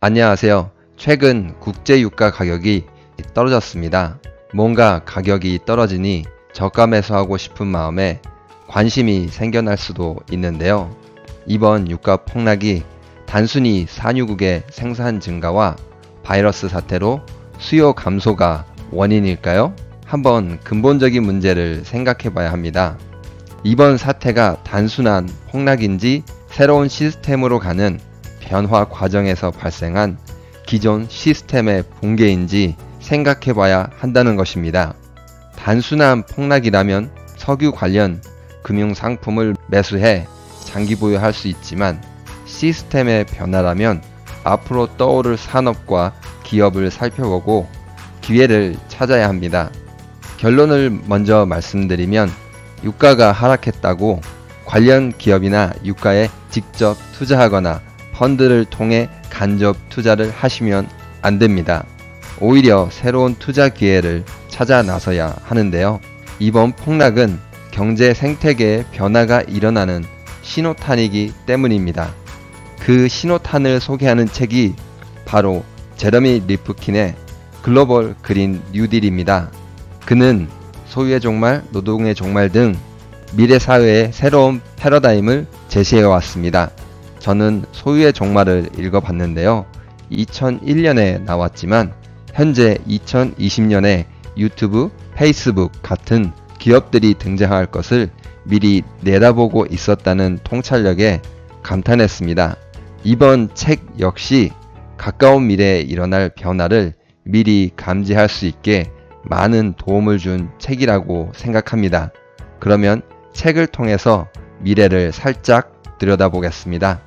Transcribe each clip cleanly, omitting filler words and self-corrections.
안녕하세요. 최근 국제 유가 가격이 떨어졌습니다. 뭔가 가격이 떨어지니 저가 매수하고 싶은 마음에 관심이 생겨날 수도 있는데요. 이번 유가 폭락이 단순히 산유국의 생산 증가와 바이러스 사태로 수요 감소가 원인일까요? 한번 근본적인 문제를 생각해 봐야 합니다. 이번 사태가 단순한 폭락인지 새로운 시스템으로 가는 변화 과정에서 발생한 기존 시스템의 붕괴인지 생각해 봐야 한다는 것입니다. 단순한 폭락이라면 석유 관련 금융상품을 매수해 장기 보유할 수 있지만 시스템의 변화라면 앞으로 떠오를 산업과 기업을 살펴보고 기회를 찾아야 합니다. 결론을 먼저 말씀드리면 유가가 하락했다고 관련 기업이나 유가에 직접 투자하거나 펀드를 통해 간접 투자를 하시면 안 됩니다. 오히려 새로운 투자 기회를 찾아 나서야 하는데요. 이번 폭락은 경제 생태계의 변화가 일어나는 신호탄이기 때문입니다. 그 신호탄을 소개하는 책이 바로 제러미 리프킨의 글로벌 그린 뉴딜입니다. 그는 소유의 종말, 노동의 종말 등 미래 사회의 새로운 패러다임을 제시해 왔습니다. 저는 소유의 종말을 읽어봤는데요. 2001년에 나왔지만 현재 2020년에 유튜브, 페이스북 같은 기업들이 등장할 것을 미리 내다보고 있었다는 통찰력에 감탄했습니다. 이번 책 역시 가까운 미래에 일어날 변화를 미리 감지할 수 있게 많은 도움을 준 책이라고 생각합니다. 그러면 책을 통해서 미래를 살짝 들여다보겠습니다.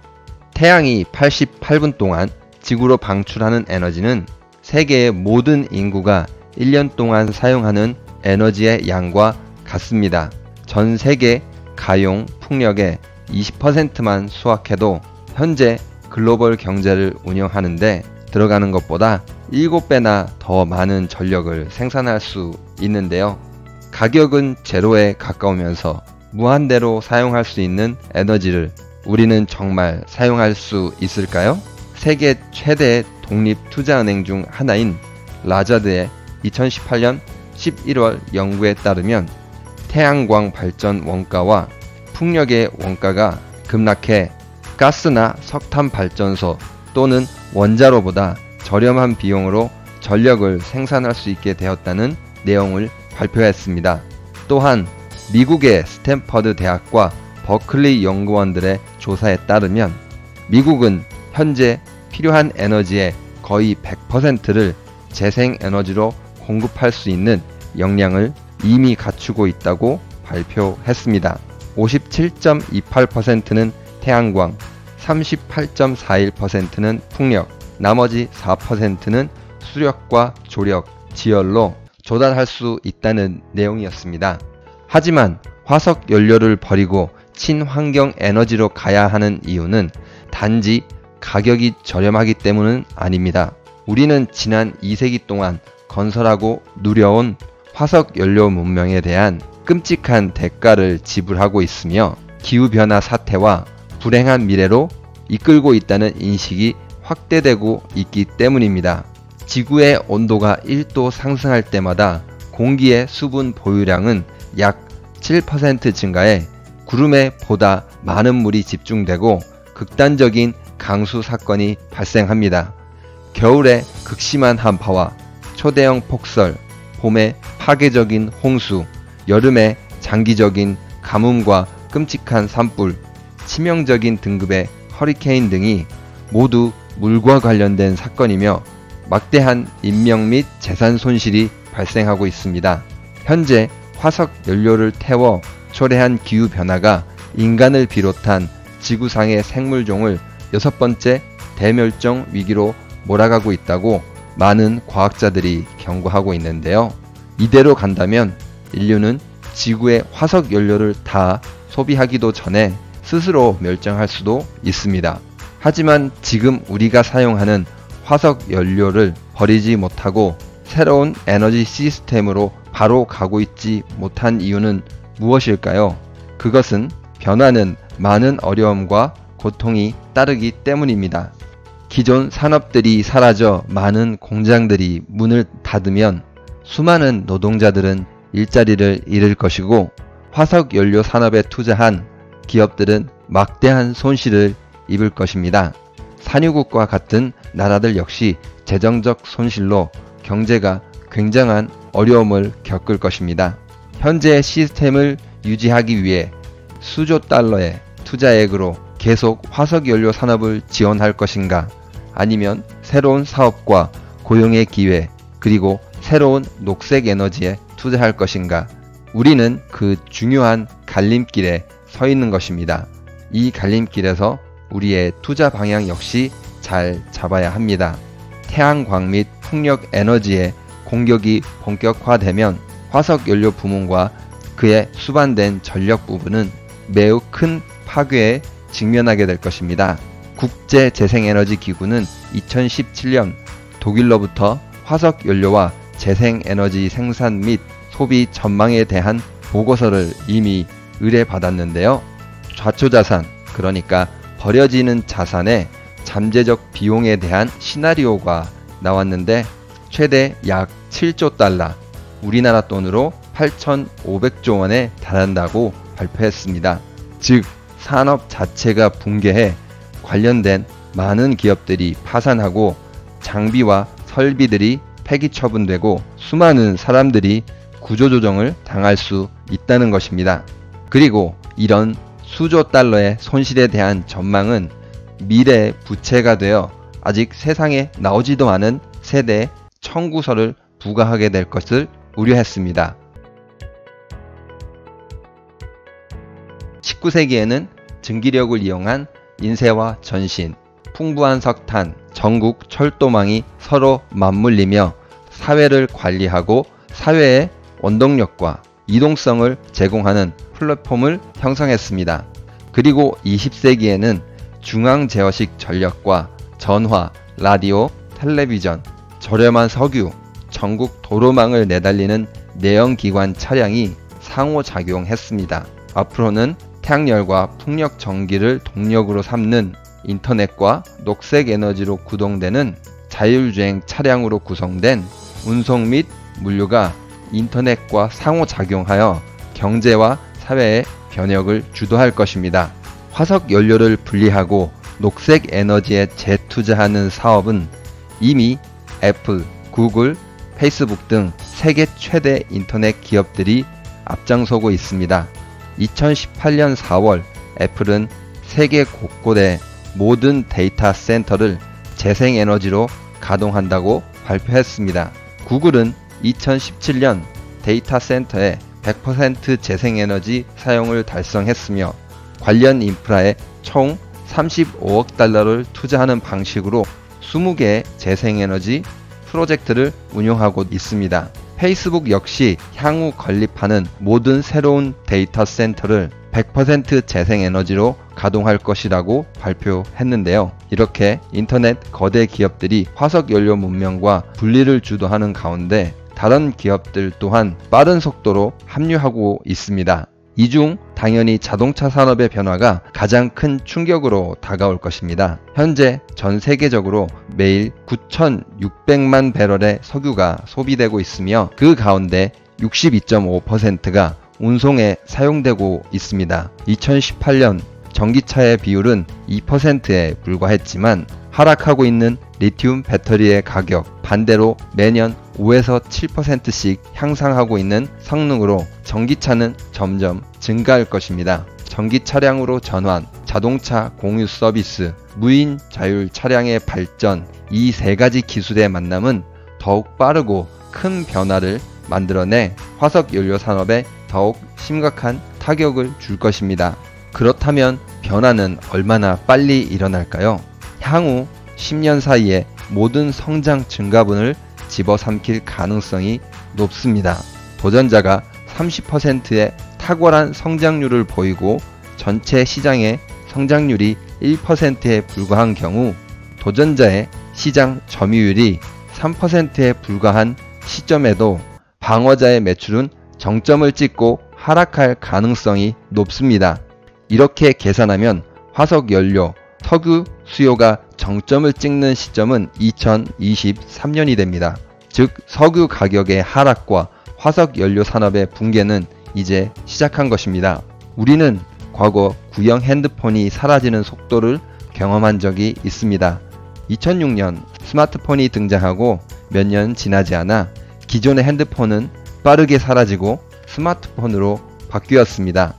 태양이 88분 동안 지구로 방출하는 에너지는 세계의 모든 인구가 1년 동안 사용하는 에너지의 양과 같습니다. 전 세계 가용 풍력의 20%만 수확해도 현재 글로벌 경제를 운영하는데 들어가는 것보다 7배나 더 많은 전력을 생산할 수 있는데요. 가격은 제로에 가까우면서 무한대로 사용할 수 있는 에너지를 우리는 정말 사용할 수 있을까요? 세계 최대 독립투자은행 중 하나인 라자드의 2018년 11월 연구에 따르면 태양광 발전 원가와 풍력의 원가가 급락해 가스나 석탄 발전소 또는 원자로보다 저렴한 비용으로 전력을 생산할 수 있게 되었다는 내용을 발표했습니다. 또한 미국의 스탠퍼드 대학과 버클리 연구원들의 조사에 따르면 미국은 현재 필요한 에너지의 거의 100%를 재생에너지로 공급할 수 있는 역량을 이미 갖추고 있다고 발표했습니다. 57.28%는 태양광, 38.41%는 풍력, 나머지 4%는 수력과 조력, 지열로 조달할 수 있다는 내용이었습니다. 하지만 화석 연료를 버리고 친환경 에너지로 가야 하는 이유는 단지 가격이 저렴하기 때문은 아닙니다. 우리는 지난 2세기 동안 건설하고 누려온 화석 연료 문명에 대한 끔찍한 대가를 지불하고 있으며 기후변화 사태와 불행한 미래로 이끌고 있다는 인식이 확대되고 있기 때문입니다. 지구의 온도가 1도 상승할 때마다 공기의 수분 보유량은 약 7% 증가해 구름에 보다 많은 물이 집중되고 극단적인 강수 사건이 발생합니다. 겨울에 극심한 한파와 초대형 폭설, 봄에 파괴적인 홍수, 여름에 장기적인 가뭄과 끔찍한 산불, 치명적인 등급의 허리케인 등이 모두 물과 관련된 사건이며 막대한 인명 및 재산 손실이 발생하고 있습니다. 현재 화석 연료를 태워 초래한 기후변화가 인간을 비롯한 지구상의 생물종을 6번째 대멸종 위기로 몰아가고 있다고 많은 과학자들이 경고하고 있는데요. 이대로 간다면 인류는 지구의 화석 연료를 다 소비하기도 전에 스스로 멸종할 수도 있습니다. 하지만 지금 우리가 사용하는 화석 연료를 버리지 못하고 새로운 에너지 시스템으로 바로 가고 있지 못한 이유는 무엇일까요? 그것은 변화는 많은 어려움과 고통이 따르기 때문입니다. 기존 산업들이 사라져 많은 공장들이 문을 닫으면 수많은 노동자들은 일자리를 잃을 것이고, 화석연료 산업에 투자한 기업들은 막대한 손실을 입을 것입니다. 산유국과 같은 나라들 역시 재정적 손실로 경제가 굉장한 어려움을 겪을 것입니다. 현재 시스템을 유지하기 위해 수조 달러의 투자액으로 계속 화석연료 산업을 지원할 것인가, 아니면 새로운 사업과 고용의 기회, 그리고 새로운 녹색 에너지에 투자할 것인가, 우리는 그 중요한 갈림길에 서 있는 것입니다. 이 갈림길에서 우리의 투자 방향 역시 잘 잡아야 합니다. 태양광 및 풍력 에너지의 공격이 본격화되면 화석연료 부문과 그에 수반된 전력 부분은 매우 큰 파괴에 직면하게 될 것입니다. 국제재생에너지기구는 2017년 독일로부터 화석연료와 재생에너지 생산 및 소비 전망에 대한 보고서를 이미 의뢰받았는데요. 좌초자산, 그러니까 버려지는 자산의 잠재적 비용에 대한 시나리오가 나왔는데 최대 약 7조 달러, 우리나라 돈으로 8,500조 원에 달한다고 발표했습니다. 즉, 산업 자체가 붕괴해 관련된 많은 기업들이 파산하고 장비와 설비들이 폐기 처분되고 수많은 사람들이 구조조정을 당할 수 있다는 것입니다. 그리고 이런 수조 달러의 손실에 대한 전망은 미래의 부채가 되어 아직 세상에 나오지도 않은 세대에 청구서를 부과하게 될 것을 우려했습니다. 19세기에는 증기력을 이용한 인쇄와 전신, 풍부한 석탄, 전국 철도망이 서로 맞물리며 사회를 관리하고 사회의 원동력과 이동성을 제공하는 플랫폼을 형성했습니다. 그리고 20세기에는 중앙제어식 전력과 전화, 라디오, 텔레비전, 저렴한 석유, 전국 도로망을 내달리는 내연기관 차량이 상호작용했습니다. 앞으로는 태양열과 풍력 전기를 동력으로 삼는 인터넷과 녹색 에너지로 구동되는 자율주행 차량으로 구성된 운송 및 물류가 인터넷과 상호작용하여 경제와 사회의 변혁을 주도할 것입니다. 화석 연료를 분리하고 녹색 에너지에 재투자하는 사업은 이미 애플, 구글, 페이스북 등 세계 최대 인터넷 기업들이 앞장서고 있습니다. 2018년 4월 애플은 세계 곳곳의 모든 데이터 센터를 재생에너지로 가동한다고 발표했습니다. 구글은 2017년 데이터 센터의 100% 재생에너지 사용을 달성했으며 관련 인프라에 총 35억 달러를 투자하는 방식으로 20개의 재생에너지 프로젝트를 운영하고 있습니다. 페이스북 역시 향후 건립하는 모든 새로운 데이터 센터를 100% 재생에너지로 가동할 것이라고 발표했는데요. 이렇게 인터넷 거대 기업들이 화석연료 문명과 분리를 주도하는 가운데 다른 기업들 또한 빠른 속도로 합류하고 있습니다. 이 중 당연히 자동차 산업의 변화가 가장 큰 충격으로 다가올 것입니다. 현재 전 세계적으로 매일 9,600만 배럴의 석유가 소비되고 있으며 그 가운데 62.5%가 운송에 사용되고 있습니다. 2018년 전기차의 비율은 2%에 불과했지만 하락하고 있는 리튬 배터리의 가격, 반대로 매년 5에서 7%씩 향상하고 있는 성능으로 전기차는 점점 증가할 것입니다. 전기 차량으로 전환, 자동차 공유 서비스, 무인 자율 차량의 발전, 이 세 가지 기술의 만남은 더욱 빠르고 큰 변화를 만들어내 화석연료 산업에 더욱 심각한 타격을 줄 것입니다. 그렇다면 변화는 얼마나 빨리 일어날까요? 향후 10년 사이에 모든 성장 증가분을 집어삼킬 가능성이 높습니다. 도전자가 30%의 탁월한 성장률을 보이고 전체 시장의 성장률이 1%에 불과한 경우 도전자의 시장 점유율이 3%에 불과한 시점에도 방어자의 매출은 정점을 찍고 하락할 가능성이 높습니다. 이렇게 계산하면 화석연료, 석유 수요가 정점을 찍는 시점은 2023년이 됩니다. 즉 석유 가격의 하락과 화석 연료 산업의 붕괴는 이제 시작한 것입니다. 우리는 과거 구형 핸드폰이 사라지는 속도를 경험한 적이 있습니다. 2006년 스마트폰이 등장하고 몇 년 지나지 않아 기존의 핸드폰은 빠르게 사라지고 스마트폰으로 바뀌었습니다.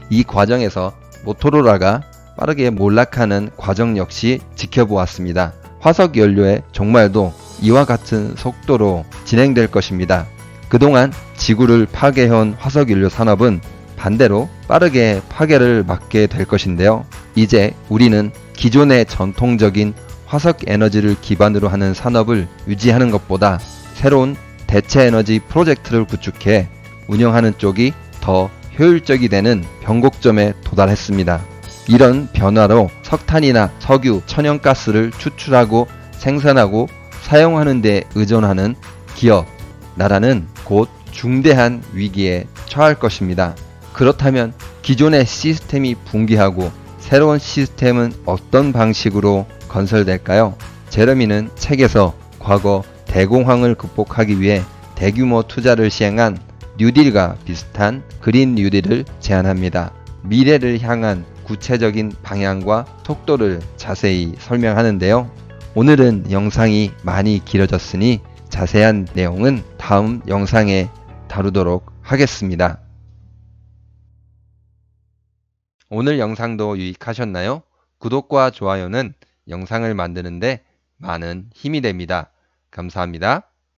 이 과정에서 모토로라가 빠르게 몰락하는 과정 역시 지켜보았습니다. 화석 연료의 종말도 이와 같은 속도로 진행될 것입니다. 그동안 지구를 파괴해온 화석 연료 산업은 반대로 빠르게 파괴를 맞게 될 것인데요. 이제 우리는 기존의 전통적인 화석 에너지를 기반으로 하는 산업을 유지하는 것보다 새로운 대체 에너지 프로젝트를 구축해 운영하는 쪽이 더 효율적이 되는 변곡점에 도달했습니다. 이런 변화로 석탄이나 석유, 천연가스를 추출하고 생산하고 사용하는 데 의존하는 기업, 나라는 곧 중대한 위기에 처할 것입니다. 그렇다면 기존의 시스템이 붕괴하고 새로운 시스템은 어떤 방식으로 건설될까요? 제레미는 책에서 과거 대공황을 극복하기 위해 대규모 투자를 시행한 뉴딜과 비슷한 그린 뉴딜을 제안합니다. 미래를 향한 구체적인 방향과 속도를 자세히 설명하는데요. 오늘은 영상이 많이 길어졌으니 자세한 내용은 다음 영상에 다루도록 하겠습니다. 오늘 영상도 유익하셨나요? 구독과 좋아요는 영상을 만드는데 많은 힘이 됩니다. 감사합니다.